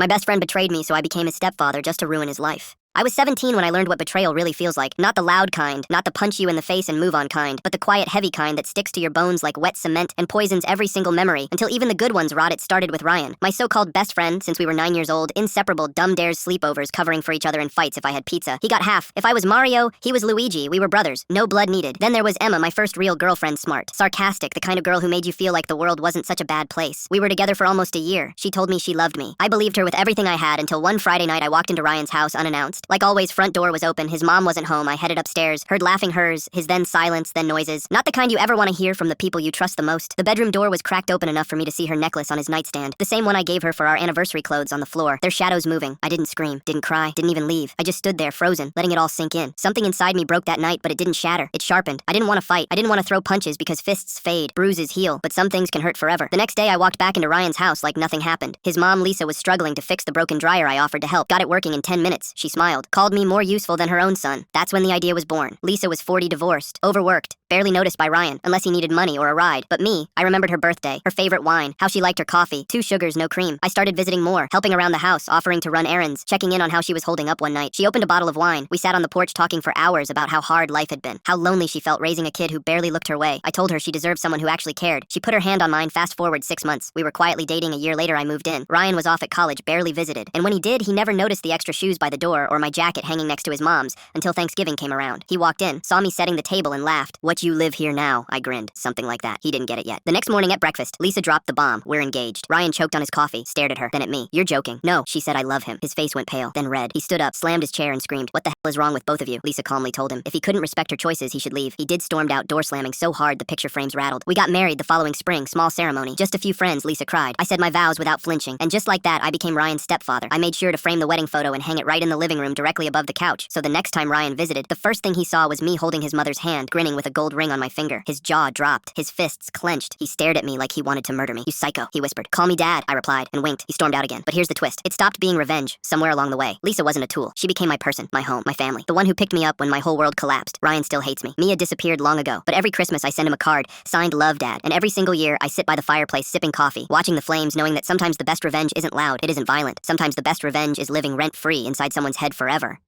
My best friend betrayed me, so I became his stepfather just to ruin his life. I was 17 when I learned what betrayal really feels like. Not the loud kind, not the punch you in the face and move on kind, but the quiet, heavy kind that sticks to your bones like wet cement and poisons every single memory until even the good ones rot. It started with Ryan, my so-called best friend since we were 9 years old, inseparable, dumb dares, sleepovers, covering for each other in fights. If I had pizza, he got half. If I was Mario, he was Luigi. We were brothers, no blood needed. Then there was Emma, my first real girlfriend, smart, sarcastic, the kind of girl who made you feel like the world wasn't such a bad place. We were together for almost a year. She told me she loved me. I believed her with everything I had until one Friday night I walked into Ryan's house unannounced. Like always, front door was open, his mom wasn't home. I headed upstairs, heard laughing hers, his then silence, then noises. Not the kind you ever want to hear from the people you trust the most. The bedroom door was cracked open enough for me to see her necklace on his nightstand, the same one I gave her for our anniversary clothes on the floor. Their shadows moving. I didn't scream, didn't cry, didn't even leave. I just stood there frozen, letting it all sink in. Something inside me broke that night, but it didn't shatter. It sharpened. I didn't want to fight. I didn't want to throw punches because fists fade, bruises heal, but some things can hurt forever. The next day I walked back into Ryan's house like nothing happened. His mom, Lisa, was struggling to fix the broken dryer. I offered to help. Got it working in 10 minutes. She smiled, called me more useful than her own son. That's when the idea was born. Lisa was 40, divorced, overworked, barely noticed by Ryan, unless he needed money or a ride. But me, I remembered her birthday, her favorite wine, how she liked her coffee, 2 sugars, no cream. I started visiting more, helping around the house, offering to run errands, checking in on how she was holding up one night. She opened a bottle of wine. We sat on the porch talking for hours about how hard life had been, how lonely she felt raising a kid who barely looked her way. I told her she deserved someone who actually cared. She put her hand on mine. Fast forward 6 months. We were quietly dating. A year later I moved in. Ryan was off at college, barely visited. And when he did, he never noticed the extra shoes by the door or my jacket hanging next to his mom's until Thanksgiving came around. He walked in, saw me setting the table and laughed. "What, you live here now?" I grinned. Something like that. He didn't get it yet. The next morning at breakfast, Lisa dropped the bomb. "We're engaged." Ryan choked on his coffee, stared at her, then at me. "You're joking." "No," she said. "I love him." His face went pale, then red. He stood up, slammed his chair and screamed, "What the hell is wrong with both of you?" Lisa calmly told him if he couldn't respect her choices, he should leave. He did, stormed out, door slamming so hard the picture frames rattled. We got married the following spring, small ceremony. Just a few friends. Lisa cried. I said my vows without flinching. And just like that, I became Ryan's stepfather. I made sure to frame the wedding photo and hang it right in the living room directly above the couch. So the next time Ryan visited, the first thing he saw was me holding his mother's hand, grinning with a gold ring on my finger. His jaw dropped, his fists clenched. He stared at me like he wanted to murder me. "You psycho," he whispered. "Call me Dad," I replied, and winked. He stormed out again. But here's the twist. It stopped being revenge somewhere along the way. Lisa wasn't a tool. She became my person, my home, my family. The one who picked me up when my whole world collapsed. Ryan still hates me. Mia disappeared long ago. But every Christmas I send him a card, signed Love Dad. And every single year I sit by the fireplace sipping coffee, watching the flames, knowing that sometimes the best revenge isn't loud, it isn't violent. Sometimes the best revenge is living rent-free inside someone's head forever.